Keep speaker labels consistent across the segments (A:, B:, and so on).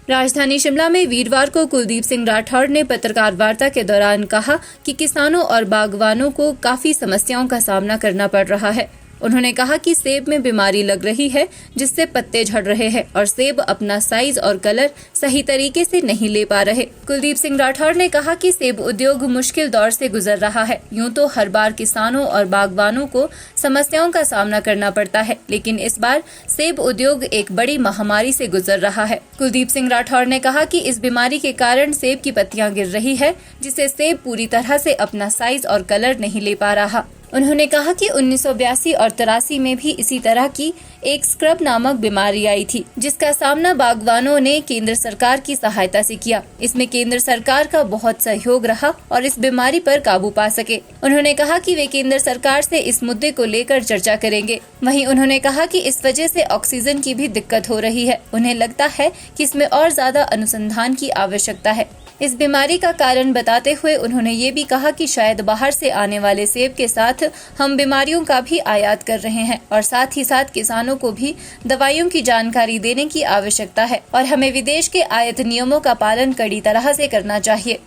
A: राजधानी शिमला में वीरवार को कुलदीप सिंह राठौर ने पत्रकार वार्ता के दौरान कहा कि किसानों और बागवानों को काफी समस्याओं का सामना करना पड़ रहा है। उन्होंने कहा कि सेब में बीमारी लग रही है जिससे पत्ते झड़ रहे हैं और सेब अपना साइज और कलर सही तरीके से नहीं ले पा रहे। कुलदीप सिंह राठौर ने कहा कि सेब उद्योग मुश्किल दौर से गुजर रहा है। यूं तो हर बार किसानों और बागवानों को समस्याओं का सामना करना पड़ता है, लेकिन इस बार सेब उद्योग एक बड़ी महामारी से गुजर रहा है। कुलदीप सिंह राठौर ने कहा कि इस बीमारी के कारण सेब की पत्तियां गिर रही है, जिससे सेब पूरी तरह से अपना साइज और कलर नहीं ले पा रहा। उन्होंने कहा कि 1982 और 83 में भी इसी तरह की एक स्क्रब नामक बीमारी आई थी, जिसका सामना बागवानों ने केंद्र सरकार की सहायता से किया। इसमें केंद्र सरकार का बहुत सहयोग रहा और इस बीमारी पर काबू पा सके। उन्होंने कहा कि वे केंद्र सरकार से इस मुद्दे को लेकर चर्चा करेंगे। वहीं उन्होंने कहा कि इस वजह से ऑक्सीजन की भी दिक्कत हो रही है। उन्हें लगता है कि इसमें और ज्यादा अनुसंधान की आवश्यकता है। इस बीमारी का कारण बताते हुए उन्होंने ये भी कहा कि शायद बाहर से आने वाले सेब के साथ हम बीमारियों का भी आयात कर रहे हैं और साथ ही साथ किसानों को भी दवाइयों की जानकारी देने की आवश्यकता है और हमें विदेश के आयात नियमों का पालन कड़ी तरह से करना चाहिए।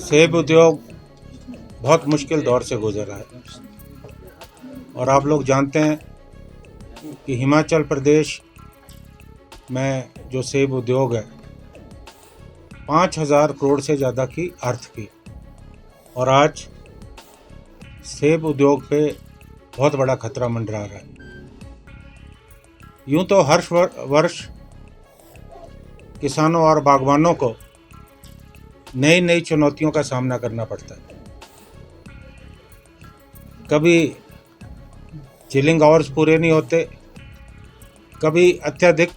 B: सेब उद्योग बहुत मुश्किल दौर से गुजर रहा है और आप लोग जानते हैं कि हिमाचल प्रदेश में जो सेब उद्योग है 5,000 करोड़ से ज़्यादा की अर्थ की, और आज सेब उद्योग पे बहुत बड़ा खतरा मंडरा रहा है। यूं तो हर वर्ष किसानों और बागवानों को नई नई चुनौतियों का सामना करना पड़ता है। कभी चिलिंग आवर्स पूरे नहीं होते, कभी अत्यधिक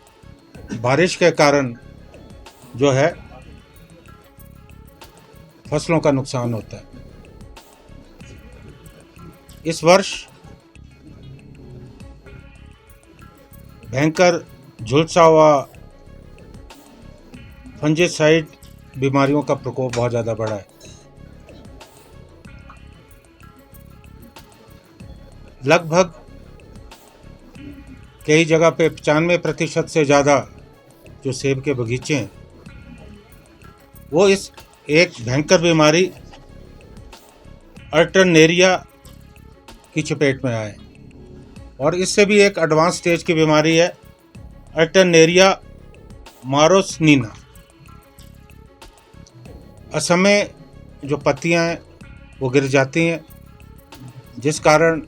B: बारिश के कारण जो है फसलों का नुकसान होता है। इस वर्ष भयंकर झुलसा हुआ फंजीसाइड बीमारियों का प्रकोप बहुत ज़्यादा बढ़ा है। लगभग कई जगह पे 95% से ज़्यादा जो सेब के बगीचे हैं वो इस एक भयंकर बीमारी अल्टरनेरिया की चपेट में आए, और इससे भी एक एडवांस स्टेज की बीमारी है अल्टरनेरिया मारोसनीना। असमय जो पत्तियां हैं वो गिर जाती हैं, जिस कारण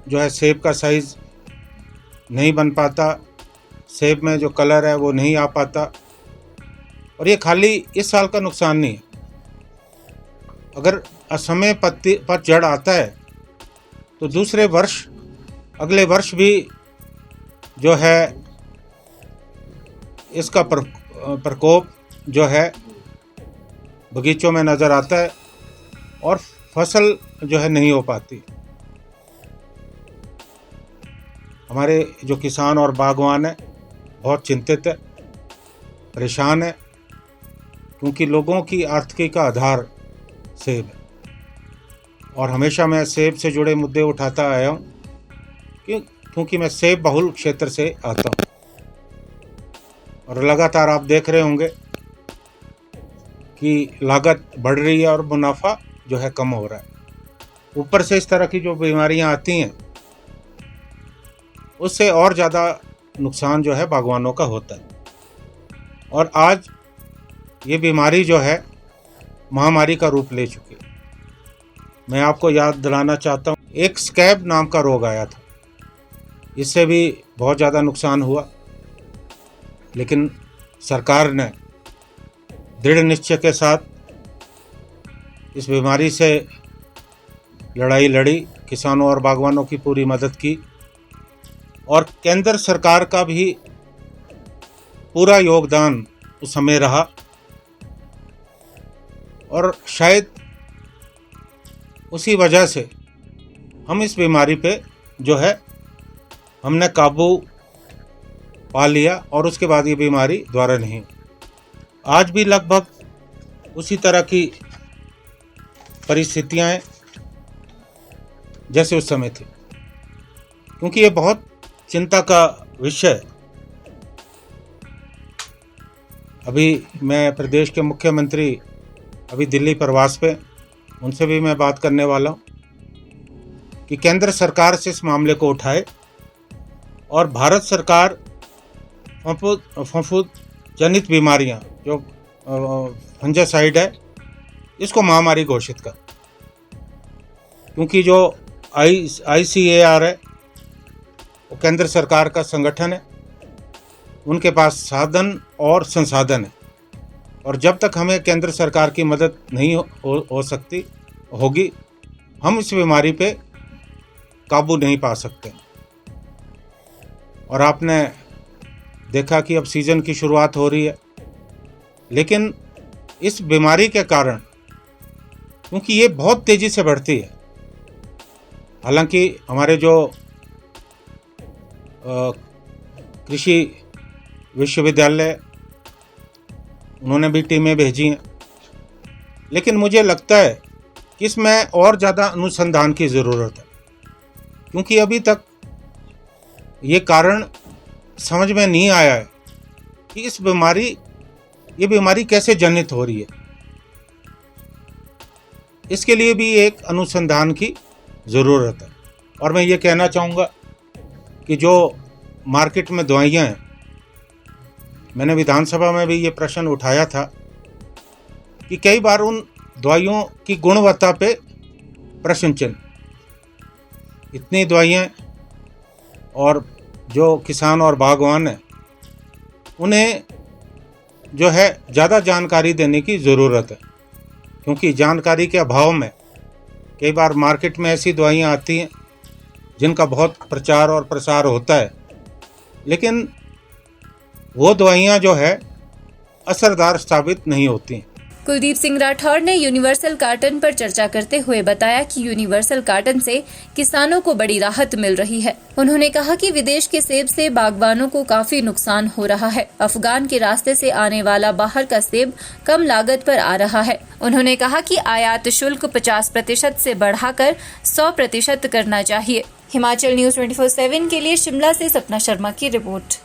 B: जो है सेब का साइज़ नहीं बन पाता, सेब में जो कलर है वो नहीं आ पाता। और ये खाली इस साल का नुकसान नहीं है, अगर असमय पतझड़ आता है तो दूसरे वर्ष अगले वर्ष भी जो है इसका प्रकोप जो है बगीचों में नज़र आता है और फसल जो है नहीं हो पाती। हमारे जो किसान और बागवान हैं बहुत चिंतित है, परेशान है, क्योंकि लोगों की आर्थिकी का आधार सेब है और हमेशा मैं सेब से जुड़े मुद्दे उठाता आया हूँ क्योंकि मैं सेब बहुल क्षेत्र से आता हूँ। और लगातार आप देख रहे होंगे कि लागत बढ़ रही है और मुनाफा जो है कम हो रहा है। ऊपर से इस तरह की जो बीमारियाँ आती हैं उससे और ज़्यादा नुकसान जो है बागवानों का होता है। और आज ये बीमारी जो है महामारी का रूप ले चुकी है। मैं आपको याद दिलाना चाहता हूँ, एक स्कैब नाम का रोग आया था, इससे भी बहुत ज़्यादा नुकसान हुआ, लेकिन सरकार ने दृढ़ निश्चय के साथ इस बीमारी से लड़ाई लड़ी, किसानों और बागवानों की पूरी मदद की और केंद्र सरकार का भी पूरा योगदान उस समय रहा। और शायद उसी वजह से हम इस बीमारी पे जो है हमने काबू पा लिया और उसके बाद ये बीमारी दोबारा नहीं। आज भी लगभग उसी तरह की परिस्थितियां हैं जैसे उस समय थी, क्योंकि ये बहुत चिंता का विषय अभी मैं प्रदेश के मुख्यमंत्री अभी दिल्ली प्रवास पे, उनसे भी मैं बात करने वाला हूँ कि केंद्र सरकार से इस मामले को उठाए और भारत सरकार फफूंद जनित बीमारियाँ जो फंजासाइड है इसको महामारी घोषित कर, क्योंकि जो ICAR है वो केंद्र सरकार का संगठन है, उनके पास साधन और संसाधन है, और जब तक हमें केंद्र सरकार की मदद नहीं हो सकती होगी हम इस बीमारी पे काबू नहीं पा सकते। और आपने देखा कि अब सीज़न की शुरुआत हो रही है, लेकिन इस बीमारी के कारण, क्योंकि ये बहुत तेज़ी से बढ़ती है, हालांकि हमारे जो कृषि विश्वविद्यालय उन्होंने भी टीमें भेजी हैं, लेकिन मुझे लगता है कि इसमें और ज़्यादा अनुसंधान की ज़रूरत है, क्योंकि अभी तक ये कारण समझ में नहीं आया है कि ये बीमारी कैसे जनित हो रही है। इसके लिए भी एक अनुसंधान की ज़रूरत है। और मैं ये कहना चाहूँगा कि जो मार्केट में दवाइयाँ हैं, मैंने विधानसभा में भी ये प्रश्न उठाया था कि कई बार उन दवाइयों की गुणवत्ता पे प्रश्न चिन्ह, इतनी दवाइयाँ, और जो किसान और बागवान हैं उन्हें जो है ज़्यादा जानकारी देने की ज़रूरत है, क्योंकि जानकारी के अभाव में कई बार मार्केट में ऐसी दवाइयाँ आती हैं जिनका बहुत प्रचार और प्रसार होता है, लेकिन वो दवाइयाँ जो है असरदार साबित नहीं होती।
A: कुलदीप सिंह राठौर ने यूनिवर्सल कार्टन पर चर्चा करते हुए बताया कि यूनिवर्सल कार्टन से किसानों को बड़ी राहत मिल रही है। उन्होंने कहा कि विदेश के सेब से बागवानों को काफी नुकसान हो रहा है। अफगान के रास्ते से आने वाला बाहर का सेब कम लागत पर आ रहा है। उन्होंने कहा कि आयात शुल्क 50% से बढ़ाकर 100% करना चाहिए। हिमाचल न्यूज़ 24/7 के लिए शिमला से सपना शर्मा की रिपोर्ट।